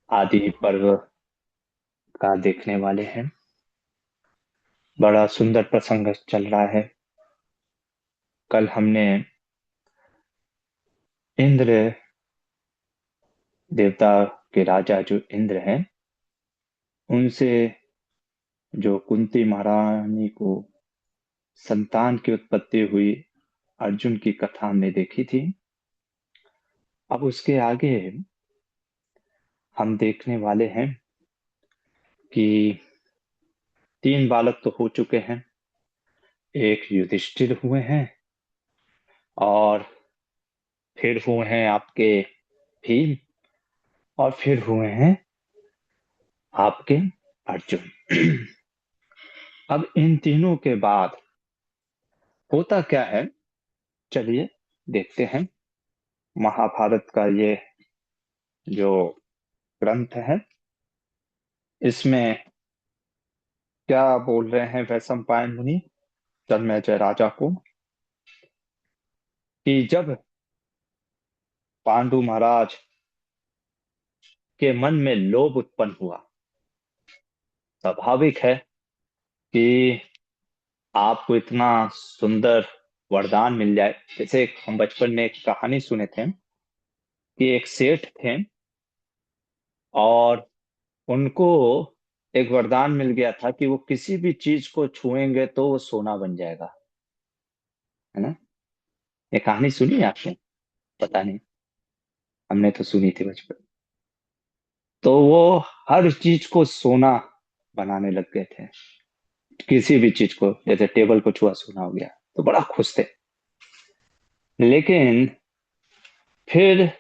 आदि पर्व का देखने वाले हैं। बड़ा सुंदर प्रसंग चल रहा है। कल हमने इंद्र देवता के राजा जो इंद्र हैं उनसे जो कुंती महारानी को संतान की उत्पत्ति हुई अर्जुन की कथा हमने देखी थी। अब उसके आगे हम देखने वाले हैं कि तीन बालक तो हो चुके हैं। एक युधिष्ठिर हुए हैं और फिर हुए हैं आपके भीम और फिर हुए हैं आपके अर्जुन। अब इन तीनों के बाद होता क्या है, चलिए देखते हैं। महाभारत का ये जो ग्रंथ है इसमें क्या बोल रहे हैं वैशंपायन मुनि जन्मेजय राजा को कि जब पांडु महाराज के मन में लोभ उत्पन्न हुआ, स्वाभाविक है कि आपको इतना सुंदर वरदान मिल जाए। जैसे हम बचपन में एक कहानी सुने थे कि एक सेठ थे और उनको एक वरदान मिल गया था कि वो किसी भी चीज को छुएंगे तो वो सोना बन जाएगा, है ना। ये कहानी सुनी है आपने? पता नहीं, हमने तो सुनी थी बचपन। तो वो हर चीज को सोना बनाने लग गए थे। किसी भी चीज को, जैसे टेबल को छुआ सोना हो गया, तो बड़ा खुश थे। लेकिन फिर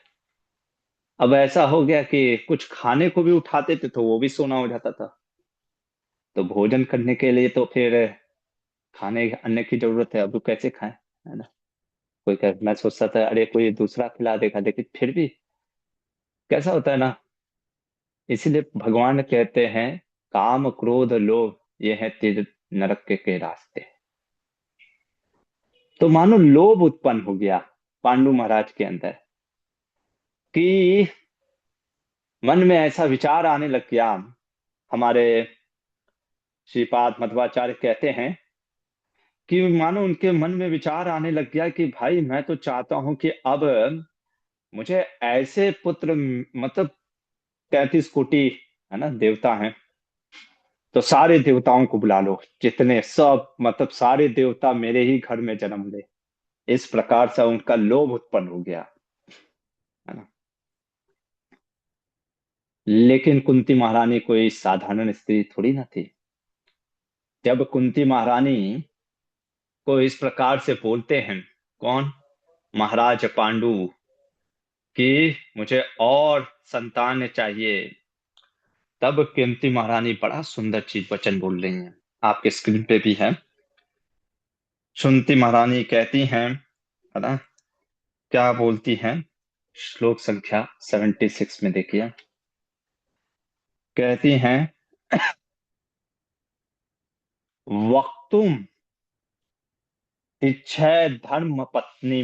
अब ऐसा हो गया कि कुछ खाने को भी उठाते थे तो वो भी सोना हो जाता था। तो भोजन करने के लिए तो फिर खाने अन्य की जरूरत है, अब वो कैसे खाएं, है ना। मैं सोचता था अरे कोई दूसरा खिला देगा, लेकिन फिर भी कैसा होता है ना। इसीलिए भगवान कहते हैं काम क्रोध लोभ ये है तीर नरक के रास्ते। तो मानो लोभ उत्पन्न हो गया पांडु महाराज के अंदर कि मन में ऐसा विचार आने लग गया। हमारे श्रीपाद मध्वाचार्य कहते हैं कि मानो उनके मन में विचार आने लग गया कि भाई मैं तो चाहता हूं कि अब मुझे ऐसे पुत्र, मतलब 33 कोटि है ना देवता हैं, तो सारे देवताओं को बुला लो, जितने सब मतलब सारे देवता मेरे ही घर में जन्म ले। इस प्रकार से उनका लोभ उत्पन्न हो गया, है ना। लेकिन कुंती महारानी कोई साधारण स्त्री थोड़ी ना थी। जब कुंती महारानी को इस प्रकार से बोलते हैं कौन, महाराज पांडु, कि मुझे और संतान चाहिए, तब कुंती महारानी बड़ा सुंदर चीज वचन बोल रही हैं। आपके स्क्रीन पे भी है। कुंती महारानी कहती हैं, है ना, क्या बोलती हैं, श्लोक संख्या 76 में देखिए। कहती हैं वक्तुम इच्छा धर्म पत्नी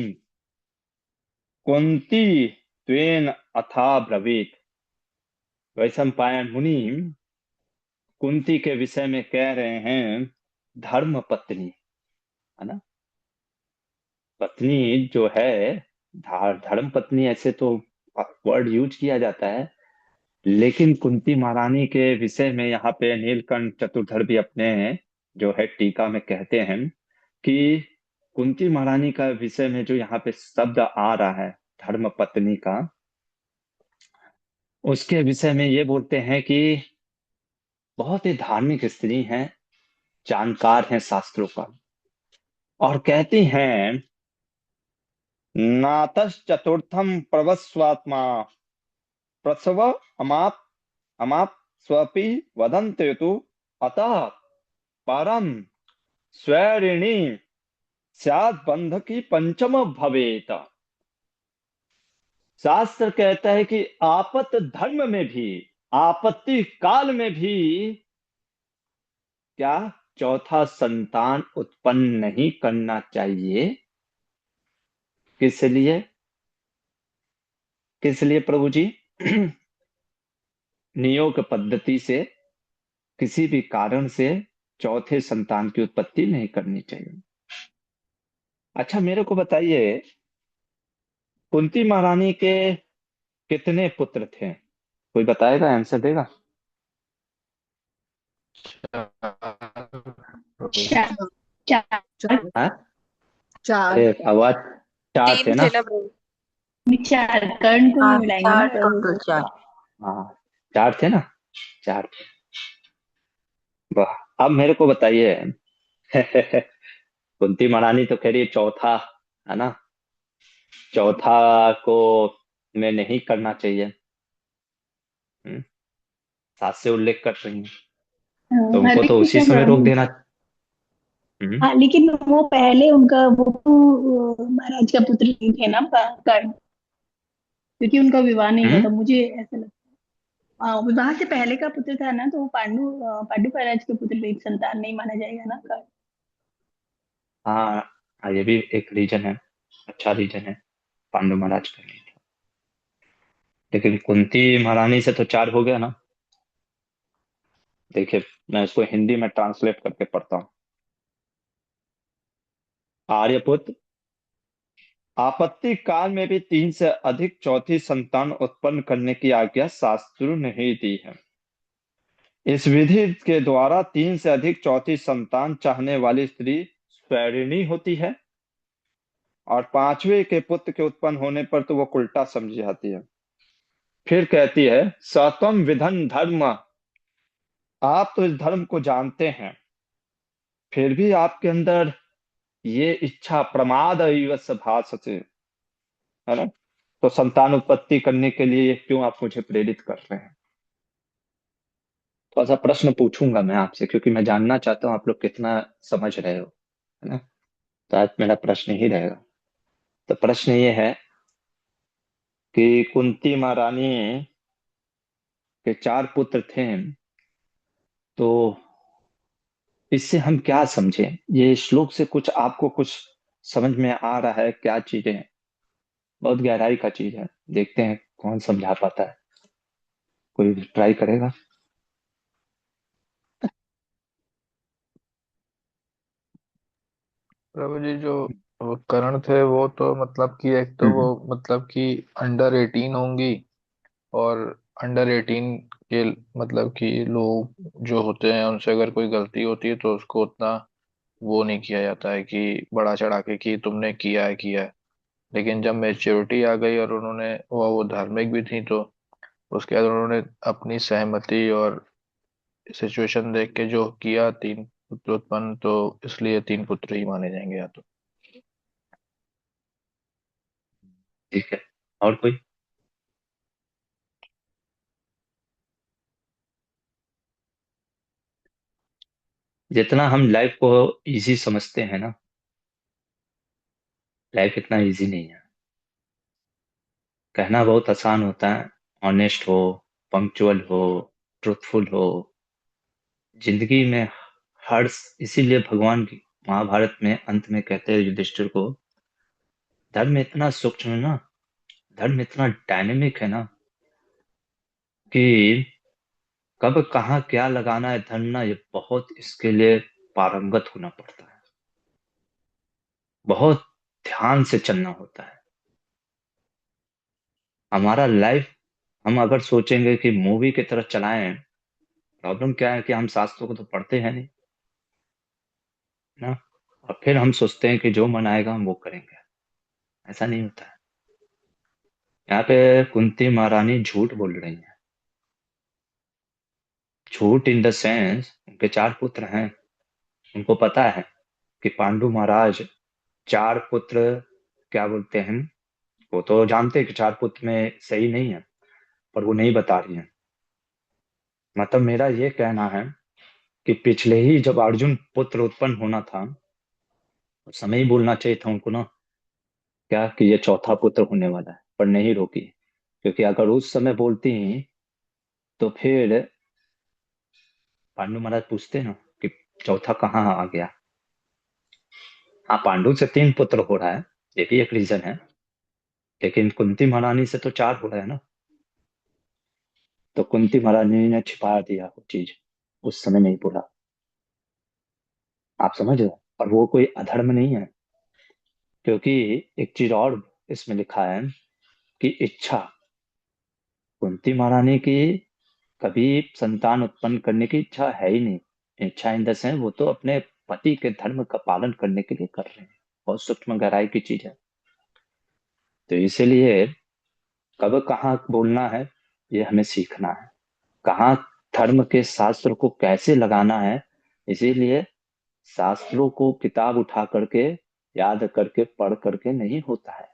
कुंती त्वेन अथा ब्रवीत। वैशंपायन मुनि कुंती के विषय में कह रहे हैं धर्म पत्नी, है ना। पत्नी जो है, धर्म पत्नी ऐसे तो वर्ड यूज किया जाता है, लेकिन कुंती महारानी के विषय में यहाँ पे नीलकंठ चतुर्धर भी अपने जो है टीका में कहते हैं कि कुंती महारानी का विषय में जो यहाँ पे शब्द आ रहा है धर्म पत्नी का, उसके विषय में ये बोलते हैं कि बहुत ही धार्मिक स्त्री हैं, जानकार हैं शास्त्रों का। और कहती हैं नातश्चतुर्थम प्रवस्वात्मा प्रसव अमाप अमाप स्वपि वदन्ते तु अतः परम स्वैरिणी स्यात् बंधकी पंचम भवेत। शास्त्र कहता है कि आपत धर्म में भी, आपत्ति काल में भी क्या चौथा संतान उत्पन्न नहीं करना चाहिए। किस लिए, किस लिए प्रभु जी? नियोग पद्धति से किसी भी कारण से चौथे संतान की उत्पत्ति नहीं करनी चाहिए। अच्छा मेरे को बताइए, कुंती महारानी के कितने पुत्र थे? कोई बताएगा, आंसर देगा? चार। चार। हाँ? चार। अरे आवाज, चार तीन थे ना? थे ना प्रभु। चार कर्ण को भी हाँ, मिलाएंगे ना चार प्रभु। टोटल चार। हाँ, चार थे ना? चार थे। वाह। अब मेरे को बताइए कुंती महारानी तो खैर ये चौथा है ना, चौथा को में नहीं करना चाहिए। हम्म, सात से उल्लेख कर रही हैं, तो हाँ उनको तो उसी लेकिन समय रोक देना। हम्म। हाँ लेकिन वो पहले उनका वो तो महाराज का पुत्र नहीं थे ना कर्ण, क्योंकि उनका विवाह नहीं हुआ हम्म। था, मुझे ऐसा लगता है। विवाह से पहले का पुत्र था ना, तो वो पांडु महाराज के पुत्र एक संतान नहीं माना जाएगा ना कर्ण। हाँ हाँ, ये भी एक रीजन है, अच्छा रीजन है, पांडु महाराज का नहीं था। लेकिन कुंती महारानी से तो चार हो गया ना। देखिए, मैं इसको हिंदी में ट्रांसलेट करके पढ़ता हूँ। आर्यपुत्र, आपत्ति काल में भी तीन से अधिक चौथी संतान उत्पन्न करने की आज्ञा शास्त्रों ने ही दी है। इस विधि के द्वारा तीन से अधिक चौथी संतान चाहने वाली स्त्री स्वैरिणी होती है, और पांचवे के पुत्र के उत्पन्न होने पर तो वो उल्टा समझी जाती है। फिर कहती है, सतम विधन धर्म, आप तो इस धर्म को जानते हैं, फिर भी आपके अंदर ये इच्छा प्रमाद भासते, है ना? तो संतान उत्पत्ति करने के लिए क्यों आप मुझे प्रेरित कर रहे हैं? थोड़ा सा प्रश्न पूछूंगा मैं आपसे, क्योंकि मैं जानना चाहता हूँ आप लोग कितना समझ रहे हो, है ना? तो आज मेरा प्रश्न ही रहेगा। तो प्रश्न ये है कि कुंती महारानी के चार पुत्र थे, तो इससे हम क्या समझें? ये श्लोक से कुछ आपको कुछ समझ में आ रहा है? क्या चीजें हैं? बहुत गहराई का चीज है, देखते हैं कौन समझा पाता है। कोई ट्राई करेगा? प्रभु जी, जो वो करण थे वो तो मतलब कि एक तो वो हम्म। मतलब कि अंडर 18 होंगी। और अंडर 18 के मतलब कि लोग जो होते हैं उनसे अगर कोई गलती होती है तो उसको उतना वो नहीं किया जाता है कि बढ़ा चढ़ा के कि तुमने किया है। लेकिन जब मेच्योरिटी आ गई और उन्होंने वो धार्मिक भी थी, तो उसके बाद उन्होंने अपनी सहमति और सिचुएशन देख के जो किया, तीन पुत्र उत्पन्न, तो इसलिए तीन पुत्र ही माने जाएंगे या तो। ठीक है, और कोई? जितना हम लाइफ को इजी समझते हैं ना, लाइफ इतना इजी नहीं है। कहना बहुत आसान होता है, ऑनेस्ट हो, पंक्चुअल हो, ट्रुथफुल हो। जिंदगी में हर, इसीलिए भगवान की महाभारत में अंत में कहते हैं युधिष्ठिर को, धर्म इतना सूक्ष्म है ना, धर्म इतना डायनेमिक है ना, कि कब कहाँ क्या लगाना है धर्म ना, ये बहुत इसके लिए पारंगत होना पड़ता है, बहुत ध्यान से चलना होता है। हमारा लाइफ, हम अगर सोचेंगे कि मूवी की तरह चलाएं, प्रॉब्लम क्या है कि हम शास्त्रों को तो पढ़ते हैं नहीं ना, और फिर हम सोचते हैं कि जो मन आएगा हम वो करेंगे। ऐसा नहीं होता है। यहाँ पे कुंती महारानी झूठ बोल रही है। झूठ इन द सेंस, उनके चार पुत्र हैं, उनको पता है कि पांडु महाराज चार पुत्र, क्या बोलते हैं, वो तो जानते हैं कि चार पुत्र में सही नहीं है, पर वो नहीं बता रही है। मतलब मेरा ये कहना है कि पिछले ही जब अर्जुन पुत्र उत्पन्न होना था, उस समय ही बोलना चाहिए था उनको ना, क्या कि ये चौथा पुत्र होने वाला है, पर नहीं रोकी। क्योंकि अगर उस समय बोलती तो फिर पांडु महाराज पूछते ना कि चौथा कहाँ आ गया। हाँ, पांडु से तीन पुत्र हो रहा है, ये भी एक रीजन है, लेकिन कुंती महारानी से तो चार हो रहा है ना। तो कुंती महारानी ने छिपा दिया वो चीज, उस समय नहीं बोला। आप समझ रहे हो? और वो कोई अधर्म नहीं है, क्योंकि एक चीज और इसमें लिखा है कि इच्छा, कुंती महारानी की कभी संतान उत्पन्न करने की इच्छा है ही नहीं। इच्छा इन द सेंस वो तो अपने पति के धर्म का पालन करने के लिए कर रहे हैं। बहुत सूक्ष्म गहराई की चीज है। तो इसीलिए कब कहाँ बोलना है, ये हमें सीखना है। कहाँ धर्म के शास्त्र को कैसे लगाना है। इसीलिए शास्त्रों को किताब उठा करके याद करके पढ़ करके नहीं होता है।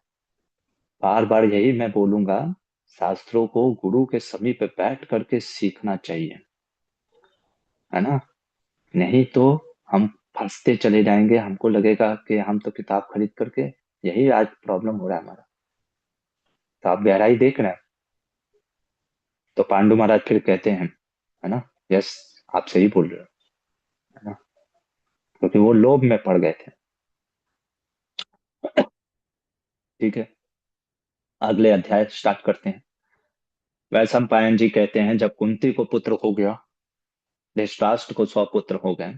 बार बार यही मैं बोलूंगा, शास्त्रों को गुरु के समीप बैठ करके सीखना चाहिए, है ना। नहीं तो हम फंसते चले जाएंगे, हमको लगेगा कि हम तो किताब खरीद करके, यही आज प्रॉब्लम हो रहा है हमारा। तो आप गहराई देख रहे हैं। तो पांडु महाराज फिर कहते हैं, है ना, यस, आप सही बोल रहे हो, है ना, क्योंकि वो लोभ में पड़ गए थे। ठीक है, अगले अध्याय स्टार्ट करते हैं। वैशंपायन जी कहते हैं, जब कुंती को पुत्र हो गया, धृतराष्ट्र को 100 पुत्र हो गए,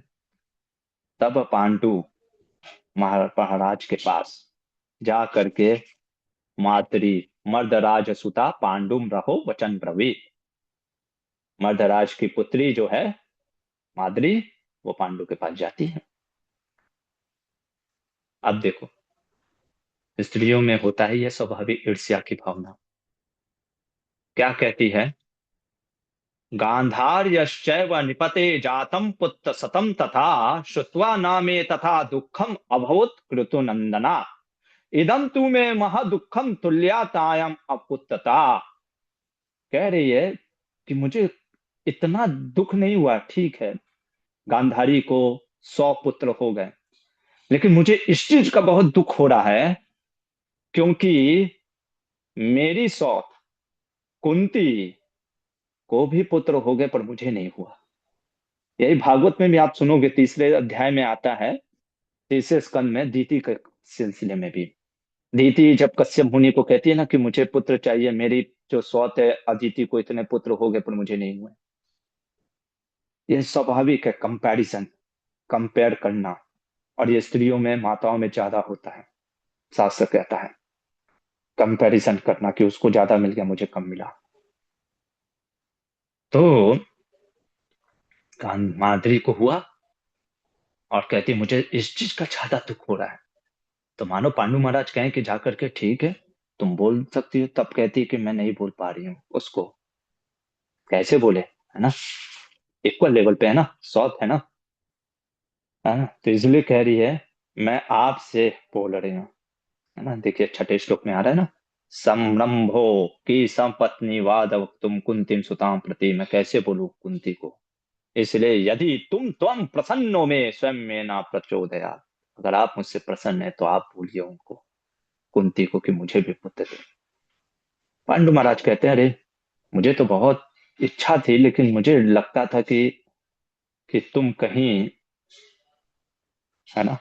तब पांडु महाराज के पास जा करके मातरी मर्दराज सुता पांडुम रहो वचन ब्रवीत। मर्दराज की पुत्री जो है माद्री, वो पांडु के पास जाती है। अब देखो, स्त्रियों में होता है यह स्वाभाविक ईर्ष्या की भावना। क्या कहती है, गांधार्यश्चैव निपते जातम पुत्र सतम तथा श्रुत्वा नामे तथा दुखम अभवत क्रतुनंदना। इदम तु मे महादुखम तुल्यातायम अपुत्रता। कह रही है कि मुझे इतना दुख नहीं हुआ, ठीक है, गांधारी को 100 पुत्र हो गए, लेकिन मुझे इस चीज का बहुत दुख हो रहा है, क्योंकि मेरी सौत कुंती को भी पुत्र हो गए पर मुझे नहीं हुआ। यही भागवत में भी आप सुनोगे, तीसरे अध्याय में आता है, तीसरे स्कंद में, दीति के सिलसिले में भी। दीति जब कश्यप मुनि को कहती है ना कि मुझे पुत्र चाहिए, मेरी जो सौत है अदिति को इतने पुत्र हो गए पर मुझे नहीं हुए। ये स्वाभाविक है, कंपैरिजन, कंपेयर करना। और ये स्त्रियों में, माताओं में ज्यादा होता है। शास्त्र कहता है कंपैरिजन करना, कि उसको ज्यादा मिल गया मुझे कम मिला। तो माधुरी को हुआ और कहती मुझे इस चीज का ज्यादा दुख हो रहा है। तो मानो पांडु महाराज कहें कि जाकर के, ठीक है तुम बोल सकती हो, तब कहती कि मैं नहीं बोल पा रही हूँ उसको। कैसे बोले, है ना, इक्वल लेवल पे है ना, सौत है ना, तो इसलिए कह रही है मैं आपसे बोल रही हूँ, है ना। देखिए छठे श्लोक में आ रहा है ना, संरंभो की संपत्नी वाद तुम कुंतीम सुताम प्रति। मैं कैसे बोलूं कुंती को, इसलिए यदि तुम प्रसन्नो में स्वयं में ना प्रचोदया। अगर आप मुझसे प्रसन्न है तो आप बोलिए उनको, कुंती को, कि मुझे भी पुत्र दे। पांडु महाराज कहते हैं, अरे मुझे तो बहुत इच्छा थी, लेकिन मुझे लगता था कि तुम कहीं, है ना,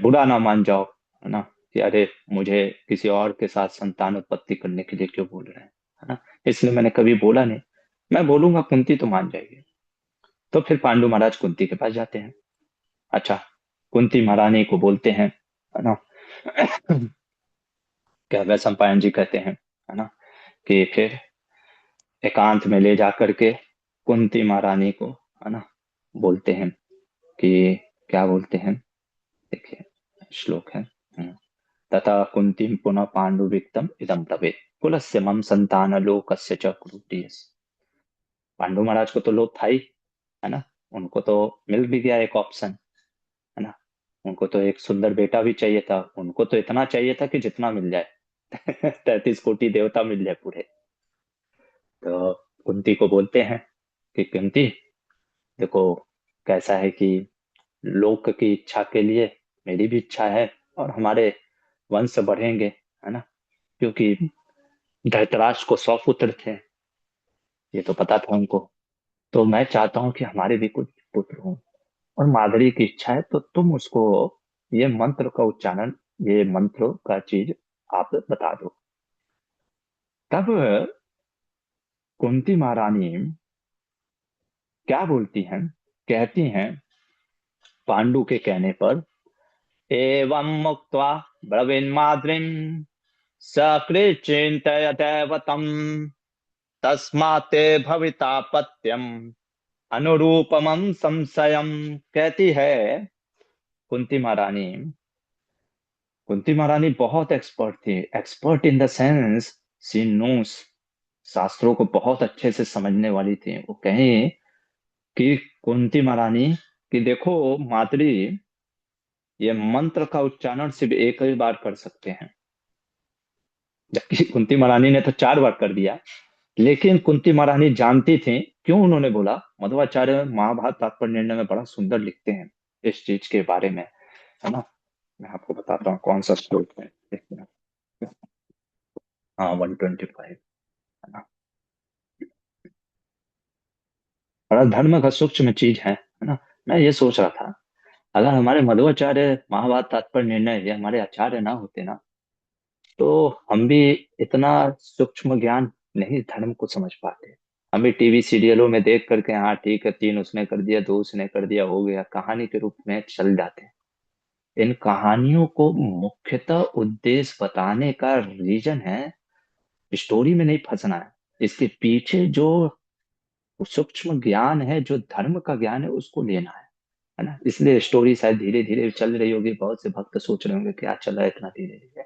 बुरा ना मान जाओ, है ना, कि अरे मुझे किसी और के साथ संतान उत्पत्ति करने के लिए क्यों बोल रहे हैं, है ना। इसलिए मैंने कभी बोला नहीं। मैं बोलूंगा कुंती तो मान जाएगी। तो फिर पांडु महाराज कुंती के पास जाते हैं। अच्छा, कुंती महारानी को बोलते हैं, है ना, क्या वैशंपायन जी कहते हैं, है ना, कि फिर एकांत में ले जा करके कुंती महारानी को, है ना, बोलते हैं कि, क्या बोलते हैं, देखिए श्लोक है, तथा कुंतीम पुनः पांडु विक्तम इदम ब्रवीत कुलस्य मम संतान लोकस्य च कुरुटीयस। पांडु महाराज को तो लोभ था ही, है ना, उनको तो मिल भी गया एक ऑप्शन, है ना। उनको तो एक सुंदर बेटा भी चाहिए था, उनको तो इतना चाहिए था कि जितना मिल जाए, 33 कोटि देवता मिल जाए पूरे। तो कुंती को बोलते हैं कि कुंती देखो, कैसा है कि लोक की इच्छा के लिए मेरी भी इच्छा है, और हमारे वंश बढ़ेंगे, है ना, क्योंकि धृतराष्ट्र को 100 पुत्र थे, ये तो पता था उनको। तो मैं चाहता हूं कि हमारे भी कुछ पुत्र हों, और माधुरी की इच्छा है, तो तुम उसको ये मंत्र का उच्चारण, ये मंत्र का चीज आप बता दो। तब कुंती महारानी क्या बोलती हैं, कहती हैं पांडु के कहने पर, एवं मुक्त्वा ब्रवीन्माद्रिं सकृत् चिन्तयते तम् तस्मात् ते भविता पत्यम् अनुरूपमं संशयम। कहती है कुंती महारानी, कुंती महारानी बहुत एक्सपर्ट थी, expert in the sense she nose, शास्त्रों को बहुत अच्छे से समझने वाली थी। वो कहें कि कुंती महारानी कि देखो माद्री, ये मंत्र का उच्चारण सिर्फ एक ही बार कर सकते हैं, जबकि कुंती महारानी ने तो 4 बार कर दिया। लेकिन कुंती महारानी जानती थी, क्यों उन्होंने बोला, मध्वाचार्य महाभारत तात्पर्य निर्णय में बड़ा सुंदर लिखते हैं इस चीज के बारे में, है ना। मैं आपको बताता हूँ कौन सा श्लोक है, एक मिनट। हाँ 125, है ना। बड़ा धर्म का सूक्ष्म चीज है ना। मैं ये सोच रहा था, अगर हमारे मध्वाचार्य महाभारत तात्पर्य निर्णय ये हमारे आचार्य ना होते ना, तो हम भी इतना सूक्ष्म ज्ञान नहीं धर्म को समझ पाते। हम भी टीवी सीरियलों में देख करके, हाँ ठीक है 3 उसने कर दिया, 2 उसने कर दिया, हो गया, कहानी के रूप में चल जाते हैं। इन कहानियों को मुख्यतः उद्देश्य बताने का रीजन है, स्टोरी में नहीं फंसना है, इसके पीछे जो सूक्ष्म ज्ञान है, जो धर्म का ज्ञान है, उसको लेना है ना। इसलिए स्टोरी शायद धीरे धीरे चल रही होगी, बहुत से भक्त सोच रहे होंगे क्या चल रहा है इतना धीरे धीरे।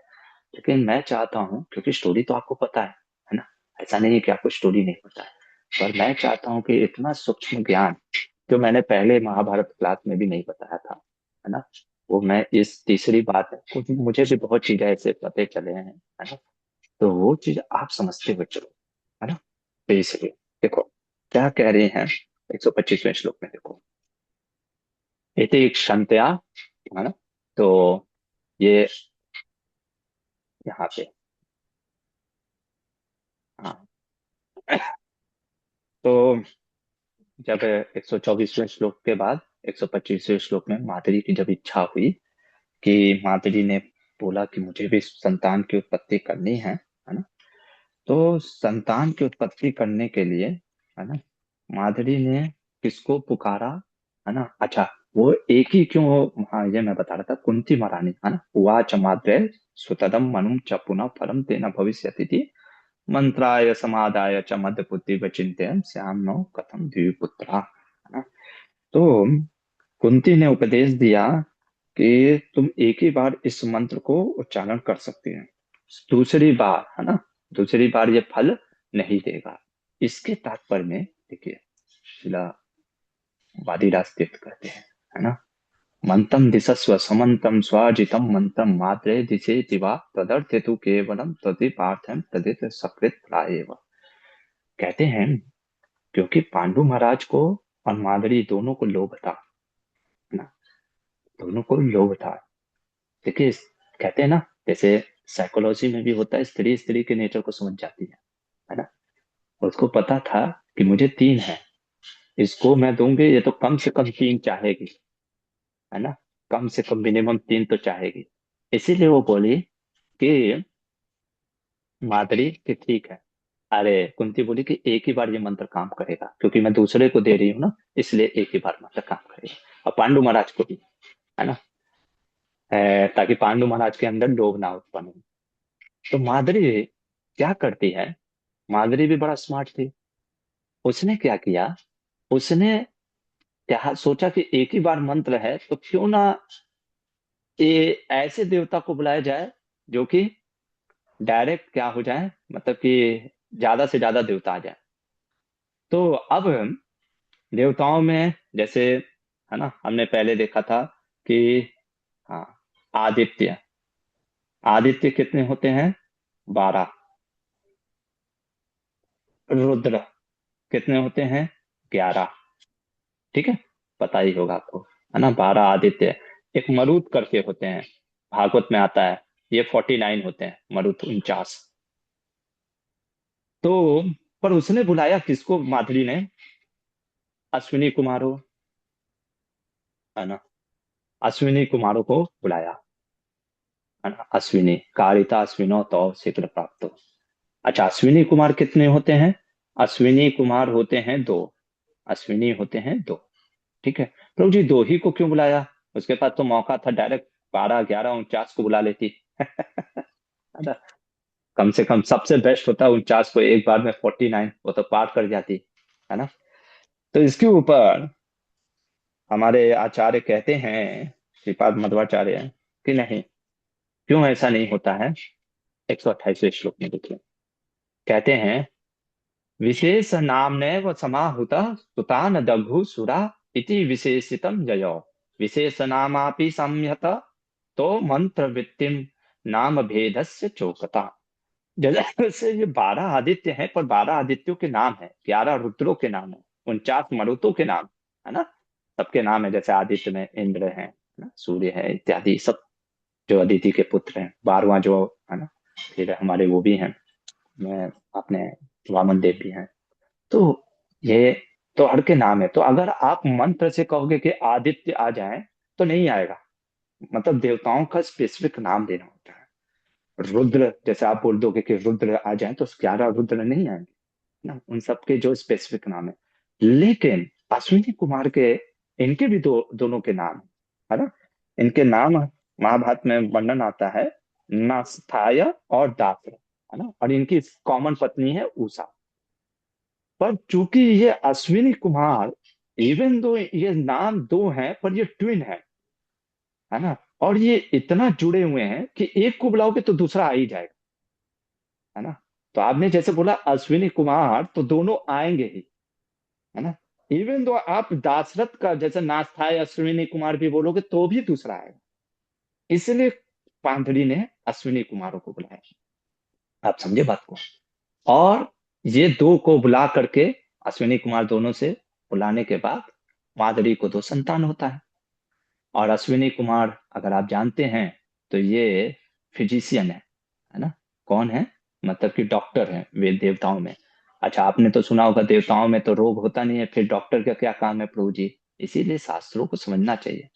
लेकिन मैं चाहता हूँ, क्योंकि स्टोरी तो आपको पता है ना, ऐसा नहीं है कि आपको स्टोरी नहीं पता है, पर मैं चाहता हूँ कि इतना सूक्ष्म ज्ञान जो मैंने पहले महाभारत क्लास में भी नहीं बताया था, है ना, वो मैं इस तीसरी बात है, क्योंकि मुझे भी बहुत चीजें ऐसे पते चले हैं, है ना, तो वो चीज आप समझते हुए चलो, है ना। तो इसलिए देखो क्या कह रहे हैं 125वें श्लोक में, देखो, इति क्षंत्या, है ना। तो ये यहाँ पे, हाँ, तो जब 124वें श्लोक के बाद 125वें श्लोक में माधुरी की जब इच्छा हुई, कि माधुरी ने बोला कि मुझे भी संतान की उत्पत्ति करनी है ना, तो संतान की उत्पत्ति करने के लिए, है ना, माधुरी ने किसको पुकारा, है ना। अच्छा, वो एक ही क्यों, हाँ ये मैं बता रहा था, कुंती महारानी, है ना, उवाच माद्रे सुतदम मनुम च पुनः फलम तेना भविष्यति थी मंत्राय समादाय च मद बुद्धि वचिन्त्यं श्याम नो कथम द्विपुत्रा, है ना। तो कुंती ने उपदेश दिया कि तुम एक ही बार इस मंत्र को उच्चारण कर सकती हैं, दूसरी बार, है ना, दूसरी बार ये फल नहीं देगा। इसके तात्पर्य में देखिए, शिला वादिराज तीर्थ कहते हैं, है ना, मंत्रम दिशस्व समंतम स्वाजितम मंत्रम मात्रे दिशे दिवा तदर्थ हेतु केवलम तदिपार्थम तदित सकृत प्रायेव। कहते हैं क्योंकि पांडु महाराज को और माद्री दोनों को लोभ था, है ना, दोनों को लोभ था। देखिए कहते हैं ना, जैसे साइकोलॉजी में भी होता है, स्त्री स्त्री के नेचर को समझ जाती है ना। उसको पता था कि मुझे 3 है, इसको मैं दूंगी, ये तो कम से कम 3 चाहेगी, है ना, कम से कम मिनिमम 3 तो चाहेगी। इसीलिए वो बोली कि माधुरी कि ठीक है, अरे कुंती बोली कि एक ही बार ये मंत्र काम करेगा, क्योंकि मैं दूसरे को दे रही हूँ ना, इसलिए एक ही बार मंत्र काम करेगा। और पांडु महाराज को भी, है ना, ताकि पांडु महाराज के अंदर लोभ ना उत्पन्न हो। तो माधुरी क्या करती है, माधुरी भी बड़ा स्मार्ट थी। उसने क्या किया, उसने क्या सोचा कि एक ही बार मंत्र है, तो क्यों ना ये ऐसे देवता को बुलाया जाए जो कि डायरेक्ट क्या हो जाए, मतलब कि ज्यादा से ज्यादा देवता आ जाए। तो अब देवताओं में जैसे, है ना, हमने पहले देखा था कि, हाँ, आदित्य, आदित्य कितने होते हैं, 12। रुद्र कितने होते हैं, 11। ठीक है, पता ही होगा आपको, है ना, 12 आदित्य। एक मरुत करके होते हैं, भागवत में आता है, ये 49 होते हैं, मरुत 49। तो पर उसने बुलाया किसको, माधुरी ने, अश्विनी कुमारों, है ना, अश्विनी कुमारों को बुलाया, है ना, अश्विनी कारिता अश्विनो तो शीघ्र प्राप्त हो। अच्छा, अश्विनी कुमार कितने होते हैं, अश्विनी कुमार होते हैं दो, अश्विनी होते हैं दो। ठीक है, प्रभु जी दो ही को क्यों बुलाया? उसके पास तो मौका था डायरेक्ट 12, 11, 49 को बुला लेती। है ना? कम से कम सबसे बेस्ट होता 49 को एक बार में 49, वो तो पार कर जाती। है ना? तो इसके ऊपर हमारे आचार्य कहते हैं, श्रीपाद मध्वाचार्य, कि नहीं, क्यों ऐसा नहीं होता है। 128वें श्लोक में देखिए, कहते हैं, विशेष नामने व समाहुता सुतान दघु सुरा इति विशेषितम जयो, विशेष नामापि संयत तो मंत्र वृत्तिम नाम भेदस्य चौकता। जैसे ये 12 आदित्य हैं, पर 12 आदित्यों के नाम है, 11 रुद्रों के नाम है, 49 मरुतों के नाम है ना, सबके नाम है। जैसे आदित्य में इंद्र है ना, सूर्य है, इत्यादि सब जो अदिति के पुत्र हैं, 12वां जो है ना, फिर हमारे वो भी हैं, मैं अपने वामन देव भी हैं। तो ये तो हर के नाम है। तो अगर आप मंत्र से कहोगे कि आदित्य आ जाए तो नहीं आएगा, मतलब देवताओं का स्पेसिफिक नाम देना होता है। रुद्र जैसे आप बोल दोगे कि रुद्र आ जाए तो 11 रुद्र नहीं आएंगे ना, उन सबके जो स्पेसिफिक नाम है। लेकिन अश्विनी कुमार के, इनके भी दोनों के नाम है ना, इनके नाम महाभारत में वर्णन आता है, नास्थाय और दात्र, है ना, और इनकी कॉमन पत्नी है उषा। पर चूंकि ये अश्विनी कुमार, इवन दो ये नाम दो हैं, पर ये ट्विन है ना, और ये इतना जुड़े हुए हैं कि एक को बुलाओगे तो दूसरा आ ही जाएगा। है ना? तो आपने जैसे बोला अश्विनी कुमार, तो दोनों आएंगे ही। है ना? इवन दो आप दाशरथ का जैसे नास्थाय अश्विनी कुमार भी बोलोगे तो भी दूसरा आएगा। इसलिए पांथड़ी ने अश्विनी कुमारों को बुलाया। आप समझे बात को? और ये दो को बुला करके, अश्विनी कुमार दोनों से बुलाने के बाद माधुरी को दो संतान होता है। और अश्विनी कुमार अगर आप जानते हैं तो ये फिजिशियन है ना। कौन है? मतलब कि डॉक्टर है वे देवताओं में। अच्छा, आपने तो सुना होगा देवताओं में तो रोग होता नहीं है, फिर डॉक्टर का क्या काम है प्रभु जी? इसीलिए शास्त्रों को समझना चाहिए।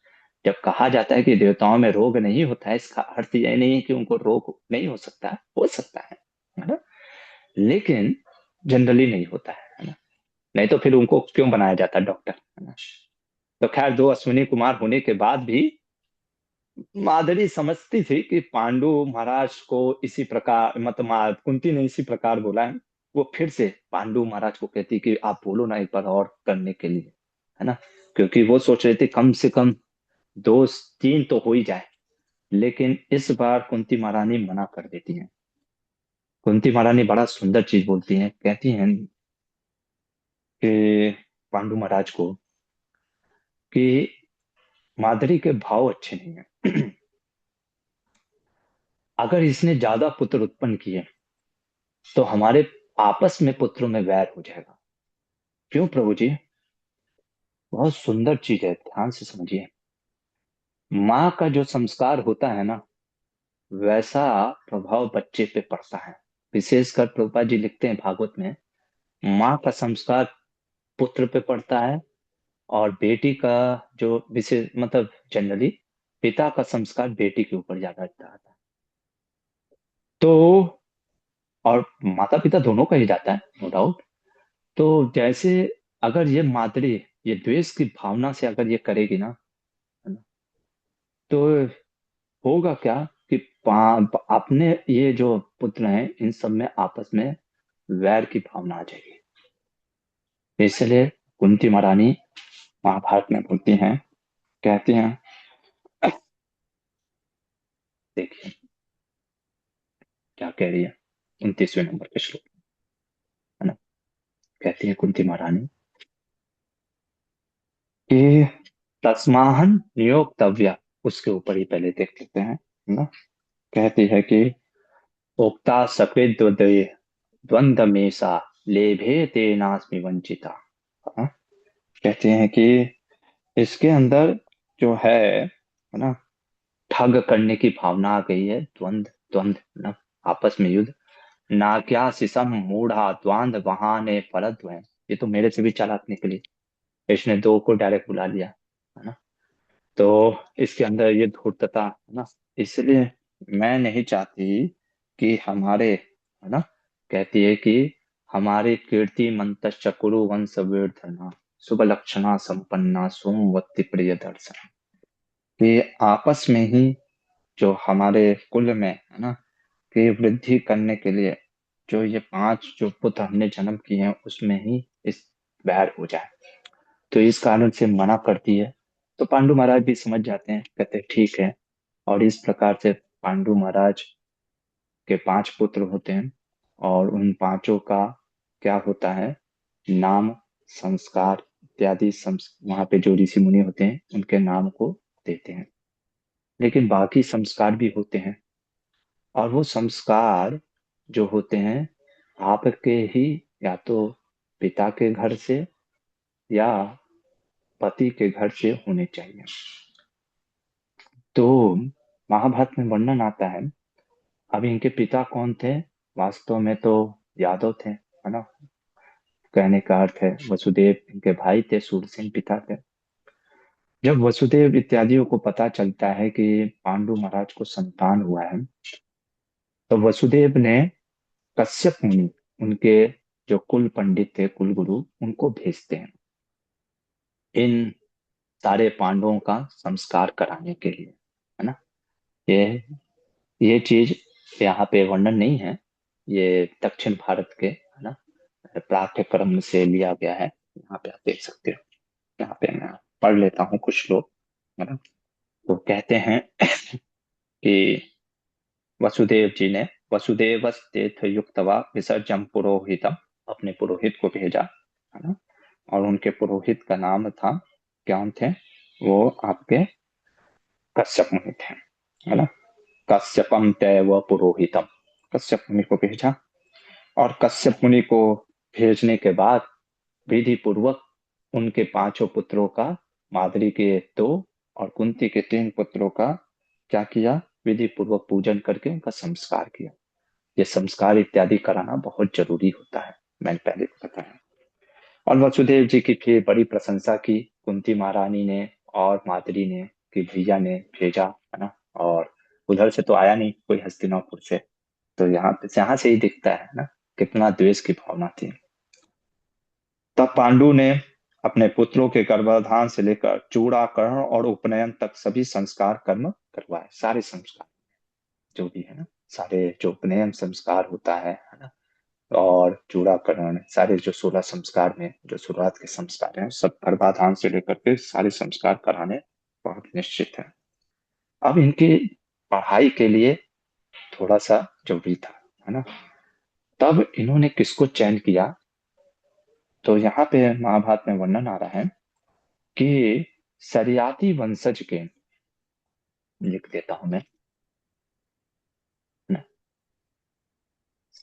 जब कहा जाता है कि देवताओं में रोग नहीं होता है, इसका अर्थ यह नहीं है कि उनको रोग नहीं हो सकता है, हो सकता है ना, लेकिन जनरली नहीं होता है ना। नहीं तो फिर उनको क्यों बनाया जाता है डॉक्टर, है ना। तो खैर, दो अश्विनी कुमार होने के बाद भी माधुरी समझती थी कि पांडु महाराज को इसी प्रकार, मतलब कुंती ने इसी प्रकार बोला है। वो फिर से पांडु महाराज को कहती कि आप बोलो ना एक बार और करने के लिए, है ना, क्योंकि वो सोच रहे थे कम से कम दो तीन तो हो ही जाए। लेकिन इस बार कुंती महारानी मना कर देती हैं। कुंती महारानी बड़ा सुंदर चीज बोलती हैं, कहती हैं कि पांडु महाराज को कि माधुरी के भाव अच्छे नहीं है। अगर इसने ज्यादा पुत्र उत्पन्न किए तो हमारे आपस में पुत्रों में वैर हो जाएगा। क्यों प्रभु जी? बहुत सुंदर चीज है, ध्यान से समझिए। माँ का जो संस्कार होता है ना, वैसा प्रभाव बच्चे पे पड़ता है। विशेषकर प्रभुपाद जी लिखते हैं भागवत में, माँ का संस्कार पुत्र पे पड़ता है, और बेटी का जो विशेष, मतलब जनरली पिता का संस्कार बेटी के ऊपर ज्यादा रहता है। तो और माता पिता दोनों का ही जाता है, नो डाउट। तो जैसे अगर ये मादरी, ये द्वेष की भावना से अगर ये करेगी ना, है ना, तो होगा क्या कि अपने ये जो पुत्र हैं इन सब में आपस में वैर की भावना आ जाएगी। इसलिए कुंती महारानी महाभारत में बोलती हैं, कहती हैं, देखिए क्या कह रही है 29वें नंबर के श्लोक, है ना। कहती है कुंती महारानी कि तस्माहन नियोक्तव्य, उसके ऊपर ही पहले देख लेते हैं, है ना। कहती है कि उक्ता सकृत द्वंद्व में सा लेभे तेनास्मि वंचिता। हाँ? कहते हैं कि इसके अंदर जो है ना, ठग करने की भावना आ गई है, द्वंद्व द्वंद्व ना, आपस में युद्ध। ना क्या सिसम मूढ़ा द्वांद बहाने फलद्व है। ये तो मेरे से भी चालाक निकली, इसने दो को डायरेक्ट बुला लिया, है ना। तो इसके अंदर ये धूर्तता है ना, इसलिए मैं नहीं चाहती कि हमारे, है ना, कहती है कि हमारे कीर्ति मंतश्च कुरु वंश वर्धना, शुभ लक्षणा संपन्ना सोमवती प्रिय दर्शन। कि आपस में ही जो हमारे कुल में है ना, कि वृद्धि करने के लिए जो ये 5 जो पुत्र हमने जन्म किए हैं उसमें ही इस बैर हो जाए, तो इस कारण से मना करती है। तो पांडु महाराज भी समझ जाते हैं, कहते हैं ठीक है। और इस प्रकार से पांडु महाराज के 5 पुत्र होते हैं, और उन पांचों का क्या होता है, नाम, संस्कार इत्यादि वहां पे जो ऋषि मुनि होते हैं उनके नाम को देते हैं। लेकिन बाकी संस्कार भी होते हैं, और वो संस्कार जो होते हैं आपके ही, या तो पिता के घर से या पति के घर से होने चाहिए। तो महाभारत में वर्णन आता है, अब इनके पिता कौन थे, वास्तव में तो यादव थे, है ना। कहने का अर्थ है वसुदेव इनके भाई थे, सूरसेन पिता थे। जब वसुदेव इत्यादियों को पता चलता है कि पांडु महाराज को संतान हुआ है, तो वसुदेव ने कश्यप मुनि, उनके जो कुल पंडित थे, कुल गुरु, उनको भेजते हैं इन सारे पांडवों का संस्कार कराने के लिए, है ना। ये ये चीज यहाँ पे वर्णन नहीं है, ये दक्षिण भारत के, है ना, पाठ्यक्रम से लिया गया है। यहाँ पे आप देख सकते हो, यहाँ पे मैं पढ़ लेता हूँ कुछ लोग, है ना। तो कहते हैं कि वसुदेव जी ने वसुदेवस्तेथ युक्तवा विसर्जम पुरोहितम, अपने पुरोहित को भेजा, है ना। और उनके पुरोहित का नाम था, क्या थे वो, आपके कश्यप मुनि थे, है ना। कश्यपम तैव पुरोहितम, कश्यप मुनि को भेजा। और कश्यप मुनि को भेजने के बाद विधि पूर्वक उनके 5 पुत्रों का, माद्री के 2 और कुंती के 3 पुत्रों का क्या किया, विधि पूर्वक पूजन करके उनका संस्कार किया। ये संस्कार इत्यादि कराना बहुत जरूरी होता है, मैंने पहले भी बताया। और वसुदेव जी की फिर बड़ी प्रशंसा की कुंती महारानी ने और माद्री ने, कि भैया ने भेजा, है ना। और उधर से तो आया नहीं कोई, हस्तिनापुर से। तो यहाँ से ही दिखता है ना कितना द्वेष की भावना थी। तब पांडु ने अपने पुत्रों के गर्भाधान से लेकर चूड़ाकरण और उपनयन तक सभी संस्कार कर्म करवाए, सारे संस्कार जो भी है ना, सारे जो उपनयन संस्कार होता है ना, और चूड़ाकरण, सारे जो 16 संस्कार में जो शुरुआत के संस्कार हैं, सब गर्भाधान से लेकर के सारे संस्कार कराने बहुत निश्चित है। अब इनकी पढ़ाई के लिए थोड़ा सा जरूरी था, है ना। तब इन्होंने किसको चयन किया, तो यहाँ पे महाभारत में वर्णन आ रहा है कि सरियाती वंशज के, लिख देता हूं मैं ना,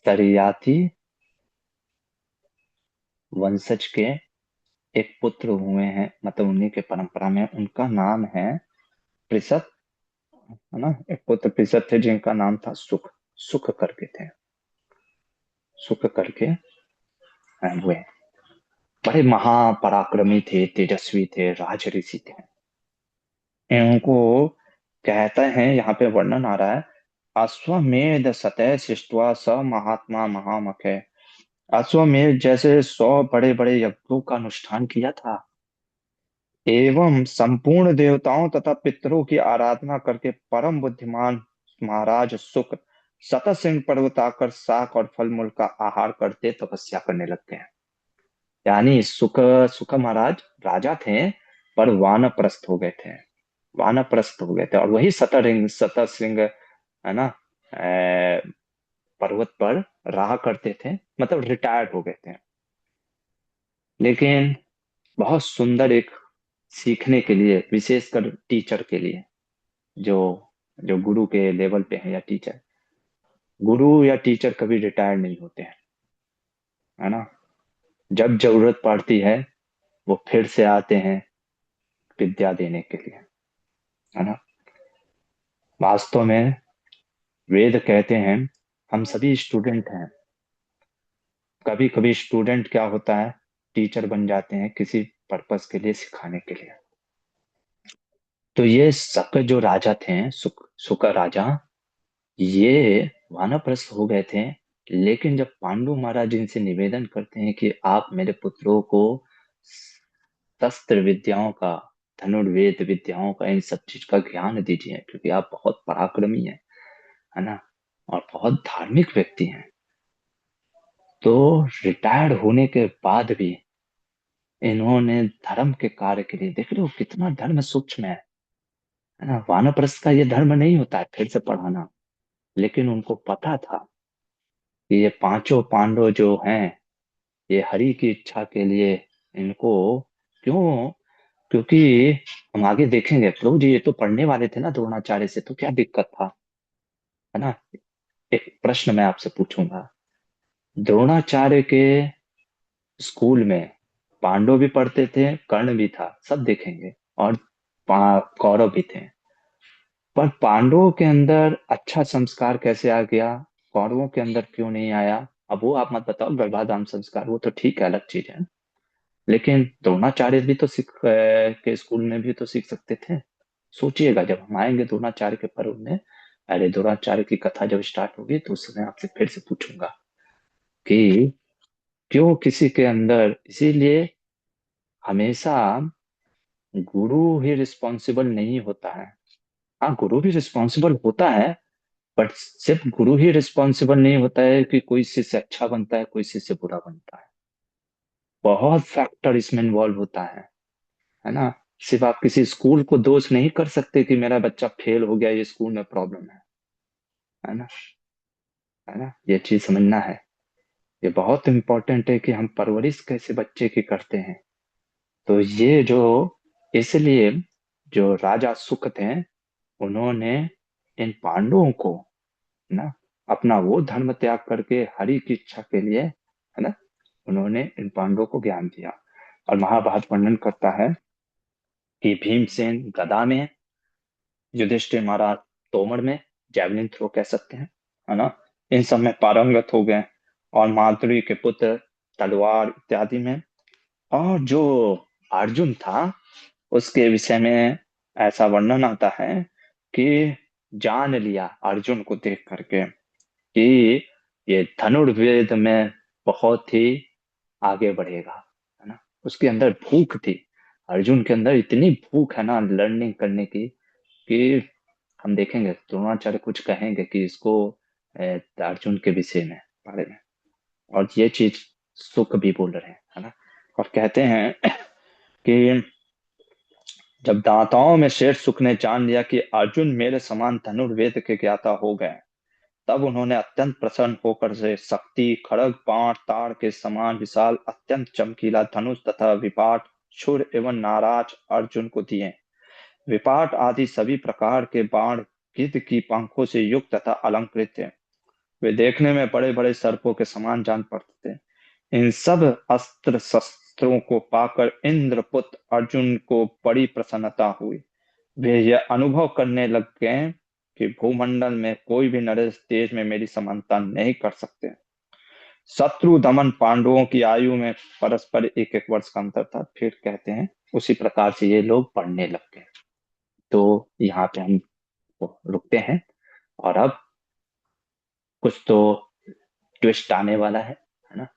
सरियाती वंशज के एक पुत्र हुए हैं, मतलब उन्हीं के परंपरा में, उनका नाम है पृषत, है ना। एक पुत्र पृषत थे जिनका नाम था सुख, सुख करके थे, सुख करके हुए। बड़े महापराक्रमी थे, तेजस्वी थे, राज ऋषि थे। इनको कहते हैं, यहाँ पे वर्णन आ रहा है, अश्वमेध सतय सृष्ट्वा स महात्मा महामखे। अश्वमेध जैसे 100 बड़े बड़े यज्ञों का अनुष्ठान किया था, एवं संपूर्ण देवताओं तथा पितरों की आराधना करके परम बुद्धिमान महाराज सुक शतसिंह पर्वत आकर शाक और फल मूल का आहार करते तपस्या करने लगते हैं। यानी सुक सुक महाराज राजा थे, पर वानप्रस्थ हो गए थे, वानप्रस्थ हो गए थे, और वही शतरिंग शतसिंह, है ना, पर्वत पर रहा करते थे, मतलब रिटायर्ड हो गए थे। लेकिन बहुत सुंदर एक, सीखने के लिए, विशेषकर टीचर के लिए, जो जो गुरु के लेवल पे है, या टीचर, गुरु या टीचर कभी रिटायर नहीं होते हैं, है ना। जब जरूरत पड़ती है वो फिर से आते हैं विद्या देने के लिए, है ना। वास्तव में वेद कहते हैं हम सभी स्टूडेंट हैं, कभी कभी स्टूडेंट क्या होता है, टीचर बन जाते हैं किसी पर्पस के लिए, सिखाने के लिए। तो ये शक जो राजा थे, सुक सुक राजा, ये वानप्रस्थ हो गए थे, लेकिन जब पांडु महाराज इनसे निवेदन करते हैं कि आप मेरे पुत्रों को शस्त्र विद्याओं का, धनुर्वेद विद्याओं का, इन सब चीज का ज्ञान दीजिए, क्योंकि आप बहुत पराक्रमी हैं, है ना, और बहुत धार्मिक व्यक्ति हैं, तो रिटायर्ड होने के बाद भी इन्होंने धर्म के कार्य के लिए, देख रहे हो कितना धर्म सूक्ष्म है ना, वानप्रस्थ का ये धर्म नहीं होता है फिर से पढ़ाना। लेकिन उनको पता था कि ये पांचों पांडव जो हैं, ये हरि की इच्छा के लिए इनको, क्यों, क्योंकि हम आगे देखेंगे प्रभु जी, ये तो पढ़ने वाले थे ना द्रोणाचार्य से, तो क्या दिक्कत था, है ना। एक प्रश्न मैं आपसे पूछूंगा, द्रोणाचार्य के स्कूल में पांडव भी पढ़ते थे, कर्ण भी था, सब देखेंगे, और कौरव भी थे, पर पांडवों के अंदर अच्छा संस्कार कैसे आ गया, कौरवों के अंदर क्यों नहीं आया। अब वो आप मत बताओ, गर्भाधान संस्कार वो तो ठीक है, अलग चीज है, लेकिन द्रोणाचार्य भी तो सिख के स्कूल में भी तो सीख सकते थे। सोचिएगा जब हम आएंगे द्रोणाचार्य के पर्व में, अरे द्रोणाचार्य की कथा जब स्टार्ट होगी तो उस समय आपसे फिर से पूछूंगा कि क्यों किसी के अंदर, इसीलिए हमेशा गुरु ही रिस्पॉन्सिबल नहीं होता है। हाँ, गुरु भी रिस्पॉन्सिबल होता है, बट सिर्फ गुरु ही रिस्पॉन्सिबल नहीं होता है कि कोई शिष्य अच्छा बनता है, कोई शिष्य बुरा बनता है, बहुत फैक्टर इसमें इन्वॉल्व होता है ना। सिर्फ आप किसी स्कूल को दोष नहीं कर सकते कि मेरा बच्चा फेल हो गया, ये स्कूल में प्रॉब्लम है ना, है ना, ये चीज समझना है। ये बहुत इंपॉर्टेंट है कि हम परवरिश कैसे बच्चे की करते हैं। तो ये जो, इसलिए जो राजा सुख थे, उन्होंने इन पांडवों को ना अपना वो धर्म त्याग करके हरि की इच्छा के लिए, है ना, उन्होंने इन पांडवों को ज्ञान दिया। और महाभारत वर्णन करता है कि भीमसेन गदा में, युधिष्ठिर महाराज तोमर में, जैवलिन थ्रो कह सकते हैं, है ना, इन सब में पारंगत हो गए, और माधुरी के पुत्र तलवार इत्यादि में। और जो अर्जुन था, उसके विषय में ऐसा वर्णन आता है कि जान लिया अर्जुन को देख करके कि ये धनुर्वेद में बहुत ही आगे बढ़ेगा, है ना, उसके अंदर भूख थी, अर्जुन के अंदर इतनी भूख है ना लर्निंग करने की, कि हम देखेंगे द्रोणाचार्य कुछ कहेंगे कि इसको अर्जुन के विषय में, बारे में, और ये चीज सुख भी बोल रहे हैं, है ना, और कहते हैं कि जब दाताओं में शेष सुख ने जान लिया कि अर्जुन मेरे समान धनुर्वेद के ज्ञाता हो गए, तब उन्होंने अत्यंत प्रसन्न होकर से शक्ति, खड़ग, बाण, ताड़ के समान विशाल अत्यंत चमकीला धनुष तथा विपाट, छुर एवं नाराज अर्जुन को दिए। विपाट आदि सभी प्रकार के बाण गिद्ध की पंखों से युक्त तथा अलंकृत थे। वे देखने में बड़े बड़े सर्पों के समान जान पड़ते थे। इन सब अस्त्र शस्त्रों को पाकर इंद्रपुत्र अर्जुन को बड़ी प्रसन्नता हुई। वे यह अनुभव करने लग गए कि भूमंडल में कोई भी नरेश तेज में मेरी समानता नहीं कर सकते। शत्रु दमन पांडवों की आयु में परस्पर एक एक वर्ष का अंतर था। फिर कहते हैं उसी प्रकार से ये लोग पढ़ने लग गए। तो यहाँ पे हम रुकते हैं, और अब कुछ तो ट्विस्ट आने वाला है ना,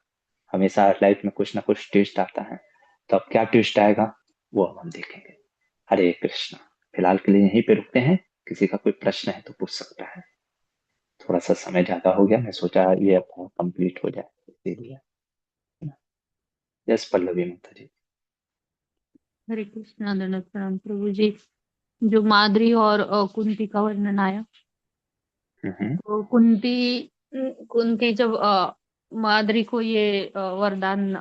हमेशा लाइफ में कुछ ना कुछ ट्विस्ट आता है, तो अब क्या ट्विस्ट आएगा वो अब हम देखेंगे। हरे कृष्णा। फिलहाल के लिए यहीं पे रुकते हैं, किसी का कोई प्रश्न है तो पूछ सकता है। थोड़ा सा समय ज्यादा हो गया, मैं सोचा ये अपना कंप्लीट हो जाए इसीलिए। यस पल्लवी माता जी। हरे कृष्णा दंडवत प्रणाम प्रभु जी। जो माद्री और कुंती का वर्णन आया, हम्म। तो कुंती जब माद्री को ये वरदान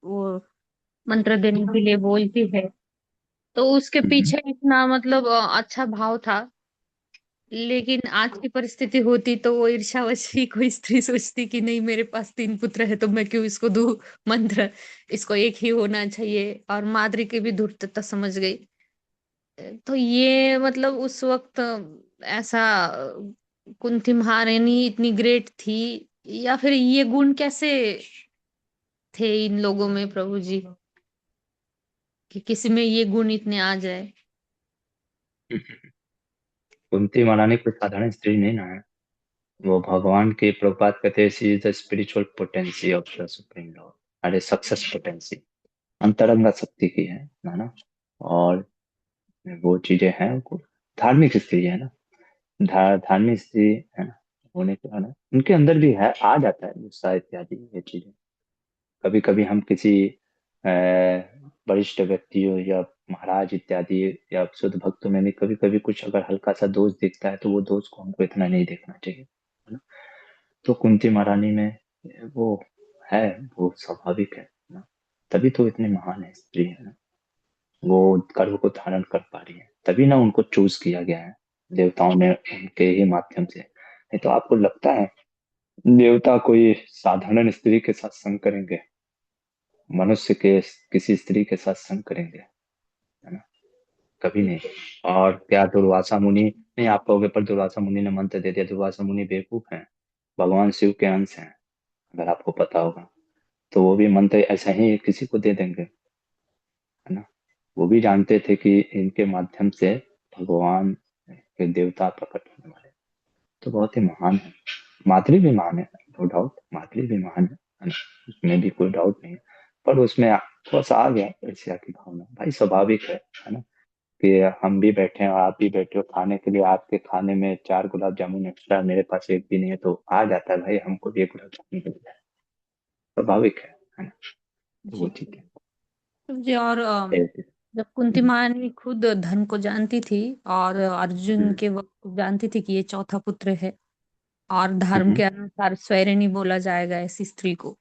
वो मंत्र देने के लिए बोलती है, तो उसके हम्म। पीछे इतना मतलब अच्छा भाव था। लेकिन आज की परिस्थिति होती तो वो ईर्ष्यावश ही कोई स्त्री सोचती कि नहीं, मेरे पास 3 पुत्र है तो मैं क्यों इसको दूं मंत्र, इसको एक ही होना चाहिए। और माद्री की भी धूर्तता समझ गई। तो ये मतलब उस वक्त ऐसा कुंती महारानी इतनी ग्रेट थी, या फिर ये गुण कैसे थे इन लोगों में प्रभु जी, कि किसी में ये गुण इतने आ जाए। कुंती महारानी कोई साधारण स्त्री नहीं ना है, वो भगवान की, प्रभुपाद कहते हैं she is the spiritual potency of the supreme Lord, अरे सक्सेस पोटेंसी, अंतरंगा शक्ति की है ना। और वो चीजें हैं उनको, धार्मिक स्त्री है ना, धार्मिक स्त्री है ना, होने के कारण उनके अंदर भी है, आ जाता है गुस्सा इत्यादि ये चीजें। कभी कभी हम किसी अ, वरिष्ठ व्यक्तियों या महाराज इत्यादि या शुद्ध भक्तों में भी कभी कभी कुछ अगर हल्का सा दोष दिखता है तो वो दोष को हमको इतना नहीं देखना चाहिए, है ना। तो कुंती महारानी में वो है, वो स्वाभाविक है ना, तभी तो इतनी महान है स्त्री है ना, वो गर्भ को धारण कर पा रही है, तभी ना उनको चूज किया गया है देवताओं ने उनके ही माध्यम से। नहीं तो आपको लगता है देवता कोई साधारण स्त्री के साथ संग करेंगे, मनुष्य के किसी स्त्री के साथ संग करेंगे, है ना, कभी नहीं। और क्या दुर्वासा मुनि, नहीं आप कहोगे पर दुर्वासा मुनि ने मंत्र दे दिया, दुर्वासा मुनि बेवकूफ हैं, भगवान शिव के अंश हैं, अगर आपको पता होगा, तो वो भी मंत्र ऐसा ही किसी को दे देंगे, है ना। वो भी जानते थे कि इनके माध्यम से भगवान के देवता प्रकट होने वाले, तो बहुत ही महान है। माधुरी भी महान है, नो डाउट, माधुरी भी महान है ना, उसमें भी कोई डाउट नहीं है। पर उसमें थोड़ा सा आ गया ईर्ष्या की भावना, भाई स्वाभाविक है ना, कि हम भी बैठे हैं और आप भी बैठे हो खाने के लिए, आपके खाने में 4 गुलाब जामुन एक्स्ट्रा, मेरे पास एक भी नहीं है, तो आ जाता है भाई हमको भी 1 गुलाब जामुन मिल जाए, स्वाभाविक है ना। तो वो जी ठीक है। जी। और जब कुंती हम्म, महारानी खुद धर्म को जानती थी और अर्जुन हम्म, के वक्त को जानती थी कि ये चौथा पुत्र है और धर्म हम्म। के अनुसार स्वैरिणी बोला जाएगा ऐसी स्त्री को,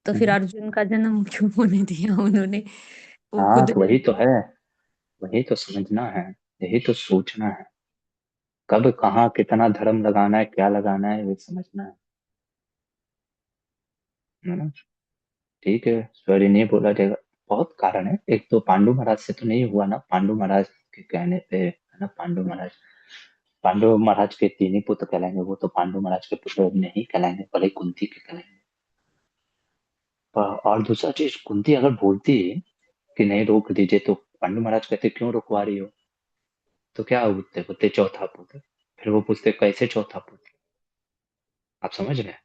तो फिर हम्म। अर्जुन का जन्म क्यों होने दिया उन्होंने? वो हाँ खुद तो वही तो है, वही तो समझना है, यही तो सोचना है, कब कहाँ कितना धर्म लगाना है, क्या लगाना है, ये समझना है ना। ठीक है, सॉरी नहीं बोला जाएगा, बहुत कारण है, एक तो पांडु महाराज से तो नहीं हुआ ना, पांडु महाराज के कहने पे है ना, पांडु महाराज के 3 ही पुत्र कहलाएंगे, वो तो पांडु महाराज के पुत्र नहीं कहलाएंगे, भले ही कुंती के कहलाएंगे। और दूसरा चीज, कुंती अगर बोलती कि नहीं रोक दीजिए, तो पांडु महाराज कहते क्यों रुकवा रही हो, तो क्या बोलते बोलते चौथा पुत्र, फिर वो पूछते कैसे चौथा पुत्र, आप समझ रहे हैं,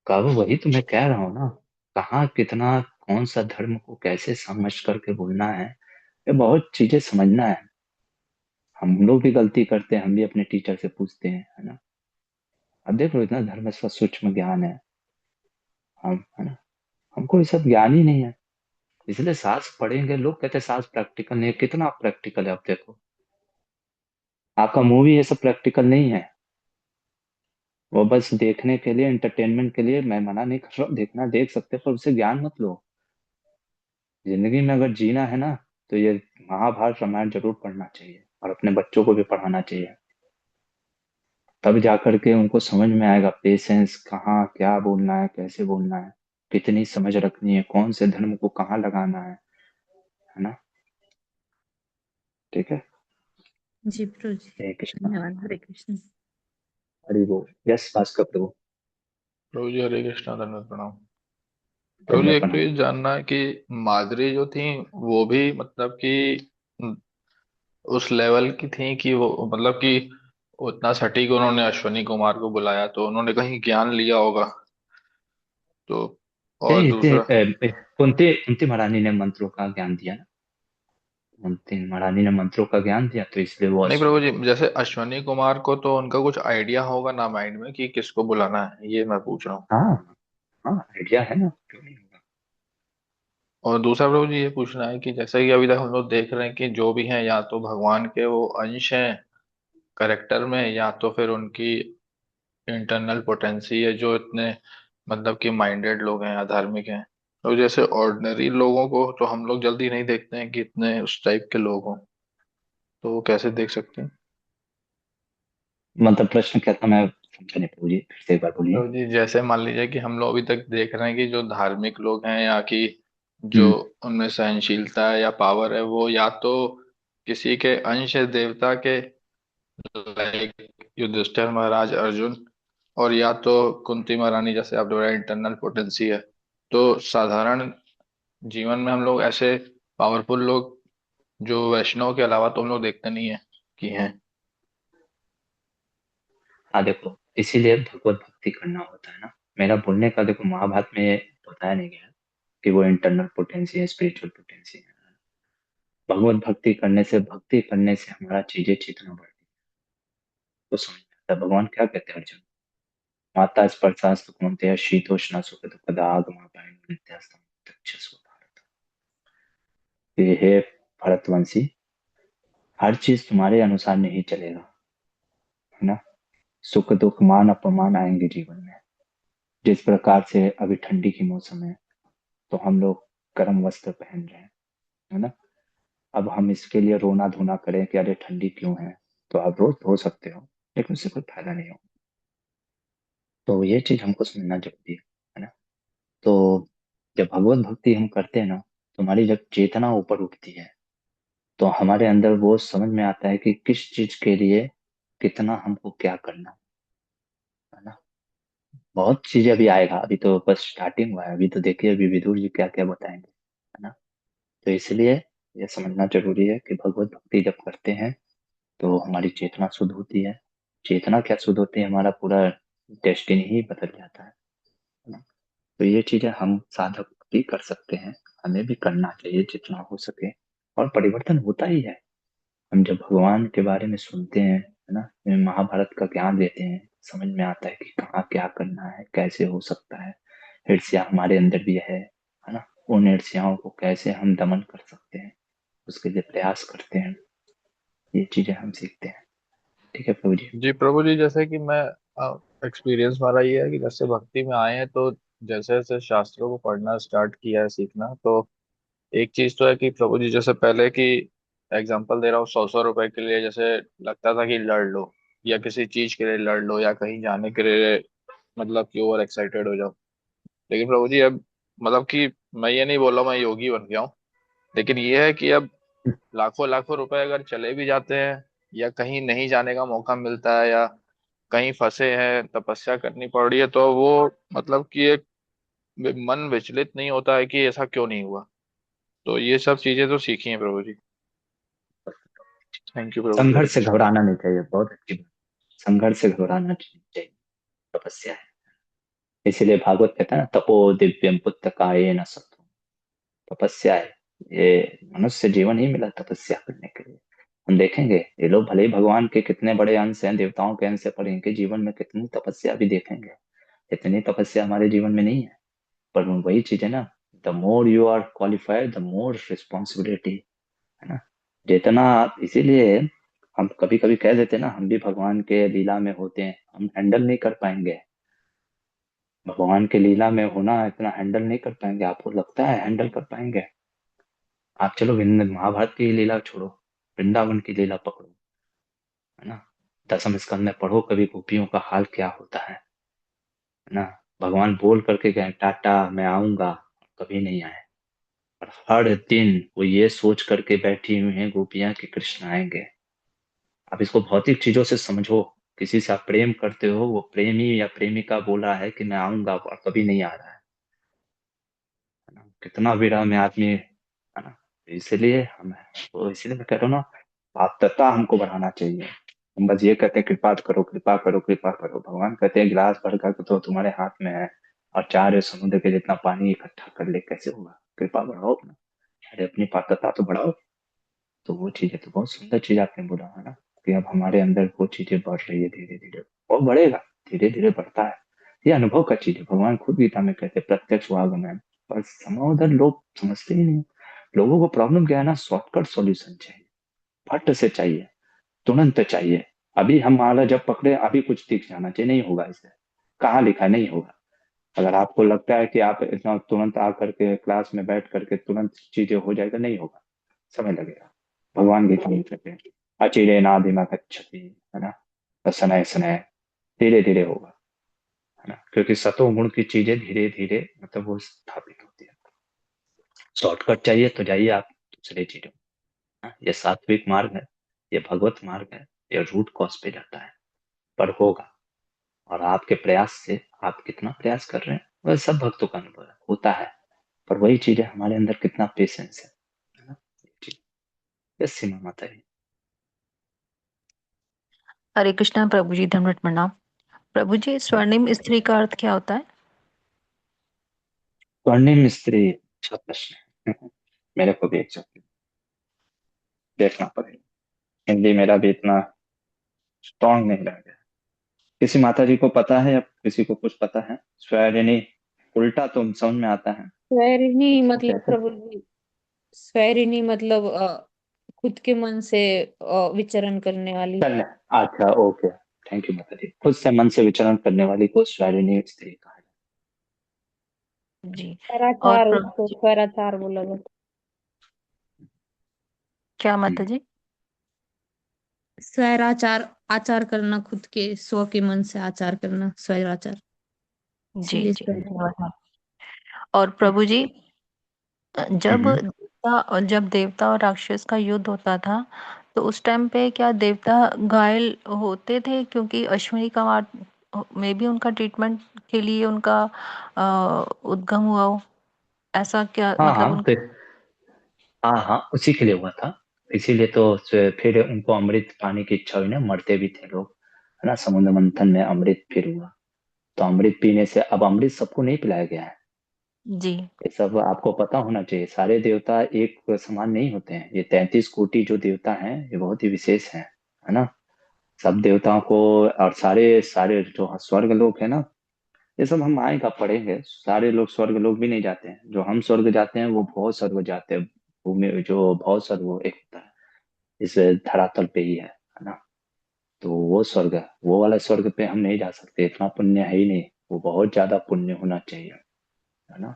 कब, वही तो मैं कह रहा हूँ ना, कहाँ कितना कौन सा धर्म को कैसे समझ करके बोलना है, ये बहुत चीजें समझना है। हम लोग भी गलती करते हैं, हम भी अपने टीचर से पूछते हैं, है ना। अब देखो इतना धर्म का सूक्ष्म ज्ञान है, हम है ना, हमको ये सब ज्ञान ही नहीं है, इसलिए सास पढ़ेंगे, लोग कहते हैं सास प्रैक्टिकल नहीं है, कितना प्रैक्टिकल है, आप देखो आपका मूवी ये सब प्रैक्टिकल नहीं है, वो बस देखने के लिए, एंटरटेनमेंट के लिए, मैं मना नहीं कर रहा हूँ, देखना देख सकते हैं, पर उससे ज्ञान मत लो। जिंदगी में अगर जीना है ना, तो ये महाभारत रामायण जरूर पढ़ना चाहिए और अपने बच्चों को भी पढ़ाना चाहिए, तब जा करके उनको समझ में आएगा पेशेंस कहाँ क्या बोलना है, कैसे बोलना है, कितनी समझ रखनी है, कौन से धर्म को कहाँ लगाना है ना। ठीक है। जी प्रभु जी। हरे कृष्णा। धन्यवाद। हरे कृष्ण। हरि बोल। यस भास्कर प्रभु। प्रभु जी हरे कृष्णा, धन्यवाद, प्रणाम। प्रभु जी धन्यवाद एक तो प्रणाम। ये जानना है कि मादरी जो थी वो भी मतलब कि उस लेवल की थी कि वो मतलब कि उतना सटीक उन्होंने अश्वनी कुमार को बुलाया तो उन्होंने कहीं ज्ञान लिया होगा तो। और यही दूसरा, कुंती कुंती महारानी ने मंत्रों का ज्ञान दिया ना, कुंती महारानी ने मंत्रों का ज्ञान दिया, तो इसलिए वो नहीं अश्विनी प्रभु जी, कुमार। जैसे अश्वनी कुमार को तो उनका कुछ आइडिया होगा ना माइंड में कि किसको बुलाना है, ये मैं पूछ रहा हूँ। हाँ हाँ, आइडिया है ना, क्यों नहीं होगा। और दूसरा प्रभु जी ये पूछना है कि जैसे कि अभी तक हम लोग देख रहे हैं कि जो भी हैं या तो भगवान के वो अंश हैं करेक्टर में, या तो फिर उनकी इंटरनल पोटेंसी है, जो इतने मतलब कि माइंडेड लोग हैं या धार्मिक हैं। तो जैसे ऑर्डिनरी लोगों को तो हम लोग जल्दी नहीं देखते हैं कि इतने उस टाइप के लोग हों, तो वो कैसे देख सकते हैं? मतलब प्रश्न क्या था, मैं समझा नहीं प्रभु जी, फिर से एक बार बोलिए। तो जी जैसे मान लीजिए कि हम लोग अभी तक देख रहे हैं कि जो धार्मिक लोग हैं या कि जो हम्म। उनमें सहनशीलता है या पावर है वो या तो किसी के अंश है देवता के, लाइक युधिष्ठिर महाराज, अर्जुन, और या तो कुंती महारानी जैसे आप बोल रहे इंटरनल पोटेंसी है। तो साधारण जीवन में हम लोग ऐसे पावरफुल लोग जो वैष्णव के अलावा तो हम लोग देखते नहीं है कि हैं। हाँ देखो, इसीलिए भगवत भक्ति करना होता है ना। मेरा बोलने का देखो, महाभारत में बताया नहीं गया कि वो इंटरनल पोटेंसी है, स्पिरिचुअल पोटेंसी है। भगवत भक्ति करने से हमारा चीजें चेतना बढ़ती है। तो समझ में आता है भगवान क्या कहते हैं अर्जुन। माता स्पर्शास्तु कौन्तेय शीतोष्ण सुख दुखदा आगमनापायिनो नित्यास्तमः तच्चस्व भारत। ये हे भरतवंशी, हर चीज तुम्हारे अनुसार नहीं चलेगा, है ना। सुख दुख मान अपमान आएंगे जीवन में। जिस प्रकार से अभी ठंडी की मौसम है, तो हम लोग गर्म वस्त्र पहन रहे हैं, है ना। अब हम इसके लिए रोना धोना करें कि अरे ठंडी क्यों है, तो आप रोज धो सकते हो, लेकिन उससे कोई फायदा नहीं हो। तो ये चीज हमको समझना जरूरी है ना। तो जब भगवत भक्ति हम करते हैं ना, तो हमारी जब चेतना ऊपर उठती है, तो हमारे अंदर वो समझ में आता है कि किस चीज के लिए कितना हमको क्या करना है ना। बहुत चीजें अभी आएगा, अभी तो बस स्टार्टिंग हुआ है। अभी तो देखिए अभी विदुर जी क्या क्या बताएंगे, है ना। तो इसलिए ये समझना जरूरी है कि भगवत भक्ति जब करते हैं, तो हमारी चेतना शुद्ध होती है। चेतना क्या शुद्ध होती है, हमारा पूरा डेस्टिनी ही बदल जाता है ना। तो ये चीजें हम साधक भी कर सकते हैं, हमें भी करना चाहिए जितना हो सके। और परिवर्तन होता ही है। हम जब भगवान के बारे में सुनते हैं, है ना, महाभारत का ज्ञान लेते हैं, समझ में आता है कि कहाँ क्या करना है, कैसे हो सकता है। ईर्ष्या हमारे अंदर भी है ना। उन ईर्ष्याओं को कैसे हम दमन कर सकते हैं, उसके लिए प्रयास करते हैं। ये चीजें हम सीखते हैं। ठीक है प्रभु जी। जी प्रभु जी, जैसे कि मैं एक्सपीरियंस हमारा ये है कि जैसे भक्ति में आए हैं तो जैसे जैसे शास्त्रों को पढ़ना स्टार्ट किया है, सीखना, तो एक चीज तो है कि प्रभु जी जैसे पहले की एग्जांपल दे रहा हूँ, 100 100 रुपए के लिए जैसे लगता था कि लड़ लो, या किसी चीज के लिए लड़ लो, या कहीं जाने के लिए मतलब कि ओवर एक्साइटेड हो जाओ। लेकिन प्रभु जी अब मतलब कि मैं ये नहीं बोल रहा हूँ मैं योगी बन गया हूँ, लेकिन ये है कि अब लाखों लाखों रुपए अगर चले भी जाते हैं, या कहीं नहीं जाने का मौका मिलता है, या कहीं फंसे हैं, तपस्या करनी पड़ रही है, तो वो मतलब कि एक मन विचलित नहीं होता है कि ऐसा क्यों नहीं हुआ। तो ये सब चीजें तो सीखी हैं प्रभु जी। थैंक यू प्रभु जी। संघर्ष से घबराना नहीं चाहिए, बहुत अच्छी बात। संघर्ष से घबराना नहीं चाहिए, तपस्या है। इसीलिए भागवत कहता है ना, तपो दिव्यम पुत्र कायेन सत्वम। तपस्या है। ये मनुष्य जीवन ही मिला तपस्या करने के लिए। हम देखेंगे ये लोग भले ही भगवान के कितने बड़े अंश हैं, देवताओं के अंश है, पर इनके जीवन में कितनी तपस्या भी देखेंगे। इतनी तपस्या हमारे जीवन में नहीं है। पर वही चीज है ना, the more you are qualified the more responsibility, है ना। जितना इसीलिए हम कभी कभी कह देते हैं ना, हम भी भगवान के लीला में होते हैं, हम हैंडल नहीं कर पाएंगे। भगवान के लीला में होना इतना हैंडल नहीं कर पाएंगे। आपको लगता है हैंडल कर पाएंगे? आप चलो महाभारत की लीला छोड़ो, वृंदावन की लीला पकड़ो, है ना। दसम स्कंद में पढ़ो कभी गोपियों का हाल क्या होता है ना। भगवान बोल करके गए टाटा मैं आऊंगा, कभी नहीं आए। और हर दिन वो ये सोच करके बैठी हुई हैं गोपियां कि कृष्ण आएंगे। अब इसको भौतिक चीजों से समझो। किसी से आप प्रेम करते हो, वो प्रेमी या प्रेमिका बोला है कि मैं आऊंगा, और कभी नहीं आ रहा है ना। कितना विरह में आदमी, है ना। इसलिए हम, तो इसलिए मैं कह रहा हूँ ना, पात्रता हमको बढ़ाना चाहिए। हम बस ये कहते हैं कृपा करो कृपा करो कृपा करो। भगवान कहते हैं गिलास भर कर तो तुम्हारे हाथ में है, और चार समुद्र के जितना पानी इकट्ठा कर ले, कैसे होगा। कृपा बढ़ाओ अपना, अरे अपनी पात्रता तो बढ़ाओ। तो वो चीज है, तो बहुत सुंदर चीज आपने बोला है ना, कि अब हमारे अंदर वो चीजें बढ़ रही है धीरे धीरे, और बढ़ेगा, धीरे धीरे बढ़ता है। ये अनुभव का चीज है। भगवान खुद गीता में कहते हैं प्रत्यक्ष आगमन है। पर समाधान लोग समझते ही नहीं। लोगों को प्रॉब्लम क्या है ना, शॉर्टकट सॉल्यूशन चाहिए, फट से चाहिए, तुरंत चाहिए। अभी हम माला जब पकड़े अभी कुछ दिख जाना चाहिए, नहीं होगा इससे। कहाँ लिखा है? नहीं होगा। अगर आपको लगता है कि आप इतना तुरंत आकर के क्लास में बैठ करके तुरंत चीजें हो जाएगा, नहीं होगा, समय लगेगा। भगवान गीता में कहते हैं अचिरे नादिमा गच्छति, है ना। तो शनैः शनैः, धीरे धीरे होगा, है ना। क्योंकि सतो गुण की चीजें धीरे धीरे मतलब वो स्थापित होती है। शॉर्टकट चाहिए तो जाइए आप दूसरे चीजों में। ये सात्विक मार्ग है, ये भगवत मार्ग है, ये रूट कॉज पे जाता है। पर होगा, और आपके प्रयास से, आप कितना प्रयास कर रहे हैं वह सब भक्तों का अनुभव है, होता है। पर वही चीज है हमारे अंदर कितना पेशेंस है ना। ये चीज, यस सीमा माता जी। हरे कृष्णा प्रभु जी, धन्यवाद प्रणाम। प्रभु जी, स्वर्णिम स्त्री का अर्थ क्या होता है? स्वर्णिम स्त्री, अच्छा प्रश्न है। मेरे को भी एक सेकंड देखना पड़ेगा, हिंदी मेरा भी इतना स्ट्रांग नहीं रह गया। किसी माता जी को पता है या किसी को कुछ पता है? स्वैरिणी, उल्टा तो समझ में आता है, स्वैरिणी इसको मतलब कैसे? प्रभु जी, स्वैरिणी मतलब खुद के मन से विचरण करने वाली। चल, अच्छा ओके, थैंक यू माता जी। खुद से मन से विचरण करने वाली को स्वैरिणी स्त्री कहा जी। और स्वैराचार, प्रभु उसको जी, स्वैराचार बोला जाता क्या है। माता जी? है। स्वैराचार, आचार करना, खुद के स्व के मन से आचार करना, स्वैराचार, जी इसीलिए जी, स्वैर। धन्यवाद और प्रभु जी, जब हम्म। देवता और राक्षस का युद्ध होता था, तो उस टाइम पे क्या देवता घायल होते थे? क्योंकि अश्विनी कुमार में भी उनका ट्रीटमेंट के लिए उनका उद्गम हुआ हो, ऐसा क्या हाँ मतलब हाँ उनका? फिर, हाँ हाँ उसी के लिए हुआ था। इसीलिए तो फिर उनको अमृत पाने की इच्छा हुई ना, मरते भी थे लोग, है ना, समुद्र मंथन में अमृत फिर हुआ। तो अमृत पीने से, अब अमृत सबको नहीं पिलाया गया है, जी ये सब आपको पता होना चाहिए। सारे देवता एक समान नहीं होते हैं, ये 33 कोटि जो देवता हैं ये बहुत ही विशेष हैं, है ना। सब देवताओं को, और सारे सारे जो स्वर्ग लोग है ना, ये सब हम आएगा पढ़ेंगे। सारे लोग स्वर्ग लोग भी नहीं जाते हैं, जो हम स्वर्ग जाते हैं वो भौ स्वर्ग जाते हैं। भूमि जो भौ स्वर्ग वो एक होता है, इस धरातल पे ही है ना। तो वो स्वर्ग है, वो वाला स्वर्ग पे हम नहीं जा सकते, इतना पुण्य है ही नहीं। वो बहुत ज्यादा पुण्य होना चाहिए, है ना।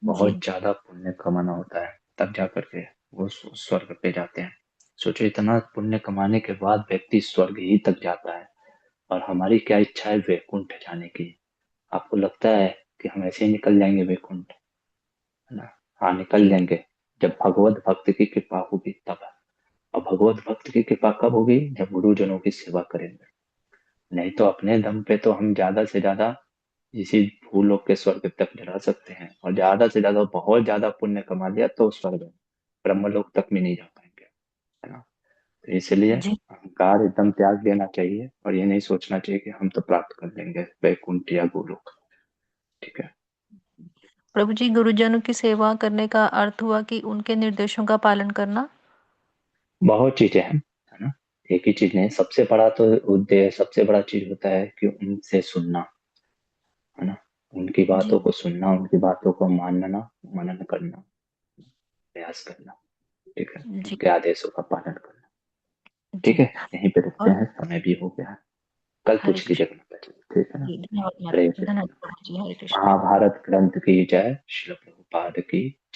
जी बहुत ज्यादा पुण्य कमाना होता है, तब जा करके वो स्वर्ग पे जाते हैं। सोचो, इतना पुण्य कमाने के बाद व्यक्ति स्वर्ग ही तक जाता है, और हमारी क्या इच्छा है वैकुंठ जाने की। आपको लगता है कि हम ऐसे ही निकल जाएंगे वैकुंठ, है ना? हाँ निकल जी जाएंगे, जब भगवत भक्त की कृपा होगी तब। और भगवत भक्त की कृपा कब होगी? जब गुरुजनों की सेवा करेंगे। नहीं तो अपने दम पे तो हम ज्यादा से ज्यादा इसी भूलोक के स्वर्ग तक जा सकते हैं, और ज्यादा से ज्यादा बहुत ज्यादा पुण्य कमा लिया तो स्वर्ग ब्रह्मलोक तक भी नहीं जा पाएंगे, है ना। तो इसलिए जी। अहंकार एकदम त्याग देना चाहिए, और ये नहीं सोचना चाहिए कि हम तो प्राप्त कर लेंगे वैकुंठ या गोलोक। ठीक है। प्रभु जी, गुरुजनों की सेवा करने का अर्थ हुआ कि उनके निर्देशों का पालन करना। बहुत चीजें हैं, है ना। एक ही चीज नहीं, सबसे बड़ा तो उद्देश्य, सबसे बड़ा चीज होता है कि उनसे सुनना, है ना। उनकी जी बातों को सुनना, उनकी बातों को मानना, मनन करना, प्रयास करना। ठीक है, जी उनके आदेशों का पालन करना। ठीक जी। है, यहीं पे रुकते और हैं, समय भी हो गया है। कल हरे पूछ कृष्ण। लीजिएगा माता जी, ठीक है ना। जी, धन्यवाद हरे धन्यवाद कृष्ण। प्रभु जी, हरे कृष्ण। महाभारत ग्रंथ की जय, श्रील प्रभुपाद की